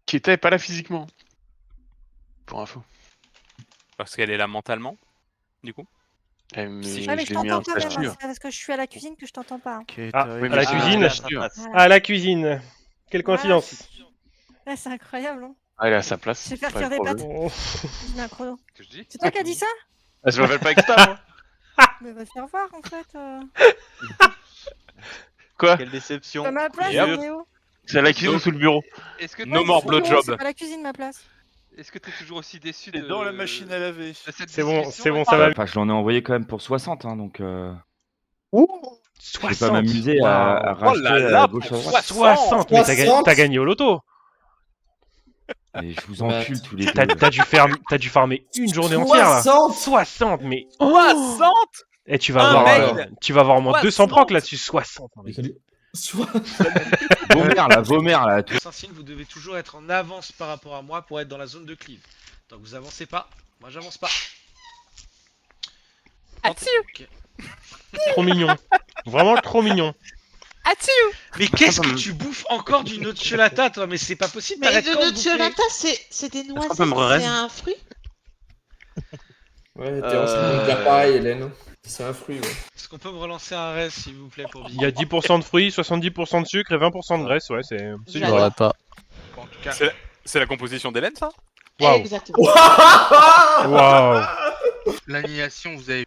Keta est pas là physiquement. Pour info. Parce qu'elle est là mentalement, du coup. Eh, mais Si, je Ouais, mais je l'ai mis un t'entends quand même, statut. hein, c'est parce que je suis à la cuisine que je t'entends pas. hein. Ah, Oui, à mais la je l'ai cuisine. mis un statut. Voilà. À la cuisine. Quelle Voilà. coïncidence. Ouais, c'est incroyable, hein. Ah, elle est à sa place. Je vais faire Pas cuire le des pâtes. problème. Oh. Je mets un chrono. Que je dis C'est toi qui as dit ça? Ah, je m'appelle pas Exta, moi. Mais va te faire voir en fait. Quoi? Quelle déception. Pas ma place, Et hop. Néo. C'est à la cuisine ou sous le bureau? Est-ce que No Ouais, more c'est au bureau, blowjob. C'est pas la cuisine ma place. est-ce que t'es toujours aussi déçu Et de... dans la machine à laver. de cette C'est bon, discussion, c'est bon, là ça va. Enfin, je l'en ai envoyé quand même pour 60, hein, donc Ouh, je vais pas 60. m'amuser à Waouh. racheter Oh là là, à gauche à droite. 60, mais t'as gagné au loto. Et je vous encule tous les deux. T'as dû farmer une journée entière là. 60, mais 60. et tu vas Un avoir, mail. tu vas avoir au moins 200 procs là-dessus. 60. non, mais- Vomère là, tout. Saint-Signe, vous devez toujours être en avance par rapport à moi pour être dans la zone de cleave. Donc vous avancez pas, moi j'avance pas. Ok. Trop mignon. Vraiment trop mignon. Mais qu'est-ce que tu bouffes encore du nocciolata toi? Mais c'est pas possible, Mais t'arrêtes le quand de bouffer nocciolata, c'est des noisettes, peut me re-raise c'est un fruit. Ouais, t'es en train de me dire pareil, Hélène. C'est un fruit, ouais. Est-ce qu'on peut me relancer un reste s'il vous plaît pour Il y a 10% de fruits, 70% de sucre et 20% de graisse. Ouais, c'est du J'adore. vrai. pas. Bon, en tout cas, C'est la composition d'Hélène, ça? Waouh. Exactement. Waouh. L'annihilation, vous avez...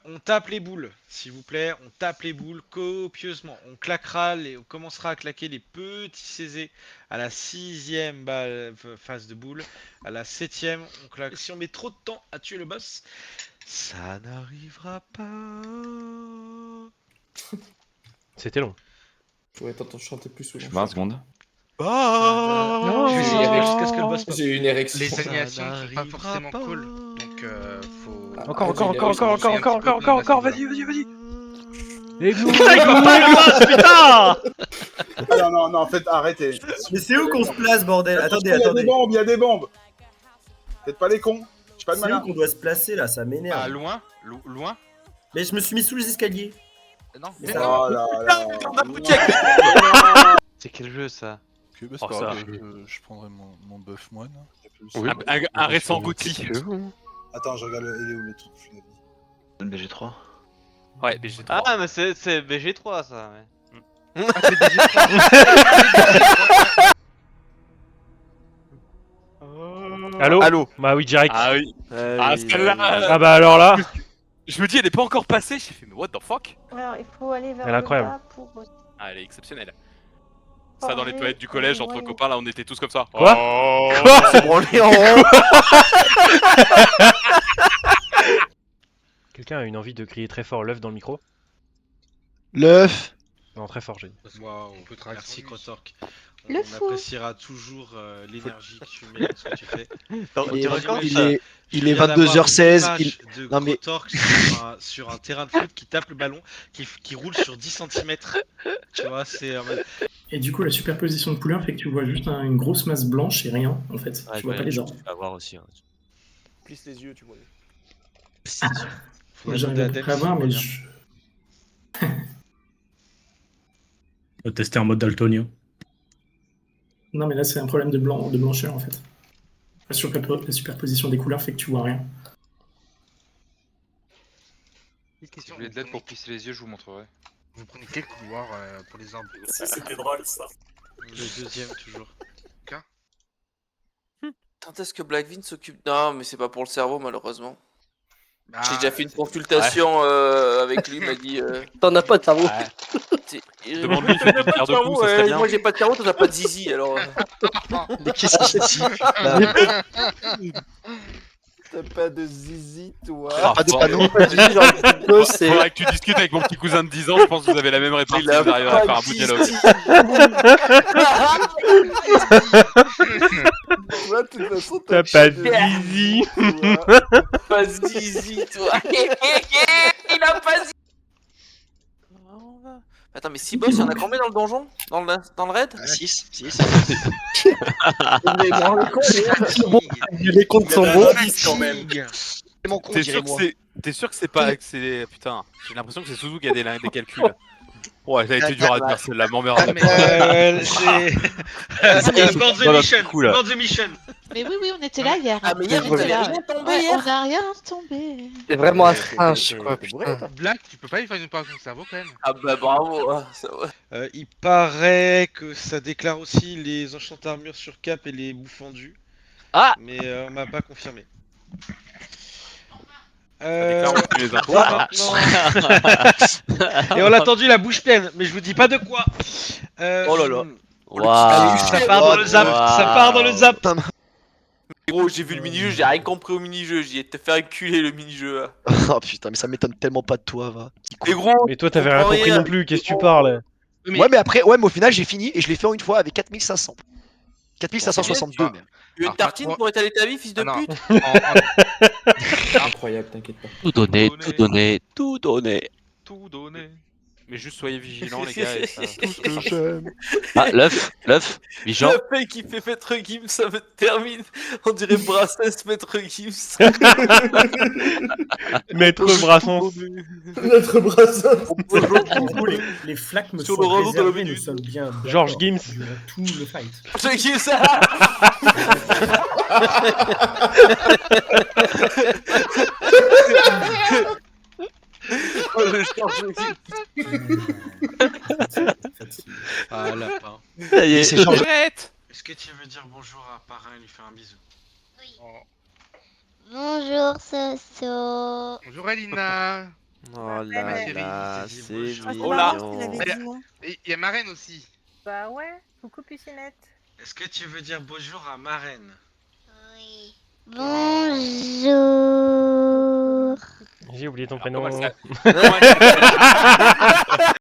on tape les boules, s'il vous plaît, on tape les boules copieusement. On claquera, on commencera à claquer les petits CZ à la 6ème phase de boule. À la 7ème, on claque. Si on met trop de temps à tuer le boss, ça n'arrivera pas. C'était long. Ouais, t'entends chanter plus souvent. 20 secondes. Je vais essayer jusqu'à ce que le boss passe. J'ai eu une érection. Les Ça annihilations sont pas n'arrivera forcément pas. cool, donc faut... Encore, Ah, encore, vas-y. Les gnous, Non, en fait, arrêtez. Mais c'est où qu'on se place, bordel? Attendez, attendez. Il y a des bombes. Faites pas les cons. J'ai pas de C'est où malin. qu'on doit se placer là? Ça Ah, m'énerve. loin, loin. Mais je me suis mis sous les escaliers. Non, Mais mais ça non. Oh là là. C'est quel jeu ça? Ok, bah, Oh, c'est pas grave, ça. je prendrai mon bœuf moine. Oui. Un récent goûti. Attends, je regarde, il est où le truc Le BG3. Ouais, mais j'ai trop. Ah, mais c'est BG3 ça. Ouais. Allô? Allô. Bah oui, direct. Ah oui. Ah, celle-là. Ah bah alors là. Je me dis, elle est pas encore passée. J'ai fait, mais what the fuck? Alors il faut aller vers Elle est le incroyable. bas pour... Ah, elle est exceptionnelle. Ça, dans les toilettes du collège, entre Ouais. copains, là, on était tous comme ça. Quoi? Oh. Quoi? C'est branlé en rond. Quelqu'un a une envie de crier très fort l'œuf dans le micro? L'œuf. Non, très fort, j'ai dit. Waouh, merci Crotork. Le On fou. appréciera toujours l'énergie que tu mets dans ce que tu fais. Il est- il est 22h16. De Non, mais- Crotork sur un terrain de foot qui tape le ballon, qui roule sur 10 cm. Tu vois, c'est en mode... Et du coup, la superposition de couleurs fait que tu vois juste une grosse masse blanche et rien, en fait. Ouais, tu vois pas les arbres. Tu vas voir aussi. Hein. Plisse les yeux, tu vois. Faudrait J'arrive demander à à peu Dex, près à voir, c'est mais bien. je... Tester en mode daltonien. Non, mais là, c'est un problème de blancheur, en fait. La superposition des couleurs fait que tu vois rien. Si vous voulez de l'aide pour plisser les yeux, je vous montrerai. Vous prenez quel couloir pour les arbres? C'était drôle, ça. Le deuxième, toujours. Quand est-ce que Blackvin s'occupe? Non, mais c'est pas pour le cerveau, malheureusement. Ah, J'ai déjà fait une consultation avec lui, il m'a dit. T'en as pas de cerveau. Demande-lui, il fait une paire de coups, ça serait bien. Moi j'ai pas de cerveau, toi t'as pas de zizi, alors. Mais qu'est-ce qu'il dit? T'as pas de zizi, toi. Pas de bon. panneau, pas de zizi, genre, le petit gosse, c'est... Faudrait que tu discutes avec mon petit cousin de 10 ans, je pense que vous avez la même répartie, vous arriverez à faire un bout de dialogue. Toi, de toute façon, T'as pas de zizi. Pas de zizi, toi. Il a pas zizi. Attends, mais 6 boss, il y en a combien dans le donjon? Dans le raid? 6. Les comptes sont bons. quand même. C'est mon con, T'es sûr que c'est pas... Putain, j'ai l'impression que c'est Suzu qui a des calculs. Ouais, ça a été dur à dire, celle-là, m'emmerde. C'est. Board the Voilà, mission. coup, là. Board the mission. Mais oui, oui, on était là hier. Ah, mais hier, on était il là. avait rien tombé Ouais, hier. on a rien tombé. C'est vraiment un singe, quoi. Black, tu peux pas lui faire une opération de cerveau quand même. Ah bah bravo. Ah, ça va. Il paraît que ça déclare aussi les enchantes armures sur cap et les bouts fendus. Ah. Mais on m'a pas confirmé. déclare aussi les infos, va maintenant. Et on l'a tendu la bouche pleine, mais je vous dis pas de quoi. Oh là là. Ça part dans le zap. Ça part dans le zap. Gros, j'ai vu le mini-jeu, j'ai rien compris au mini-jeu. J'ai été fait enculer le mini-jeu. Là. Oh putain, mais ça m'étonne tellement pas de toi, va. Mais gros. Mais toi, t'avais rien compris non plus, qu'est-ce que tu parles? Ouais, mais après, ouais, mais au final, j'ai fini et je l'ai fait en une fois avec 4500. 4562 même. Une tartine pour étaler ta vie, fils de pute. Incroyable, t'inquiète pas. Tout donner, tout donner, tout donner. Tout donner. Mais juste soyez vigilants, les gars. Et ça... Ah, l'œuf, Bijan. Le mec qui fait Maître Gims, ça me termine. On dirait Brassens, Maître Gims. Maître Brassens. Notre Brassens. Les flaques me Sur sont le radeau de la réservées, nous minute. sommes bien. Georges d'accord Gims. durant tout le fight. Maître Gims. Oh, le Georges Gims. Ah, lapin. Ça y est, C'est changé. Est-ce que tu veux dire bonjour à Parrain et lui faire un bisou? Bonjour, Soso. Bonjour Alina. Oh là là, c'est Oh là. Et il y a ma reine aussi. Bah ouais, coucou Pucinette. Est-ce que tu veux dire bonjour à ma reine? Oui. Bonjour. J'ai oublié ton prénom. Comment elle s'appelle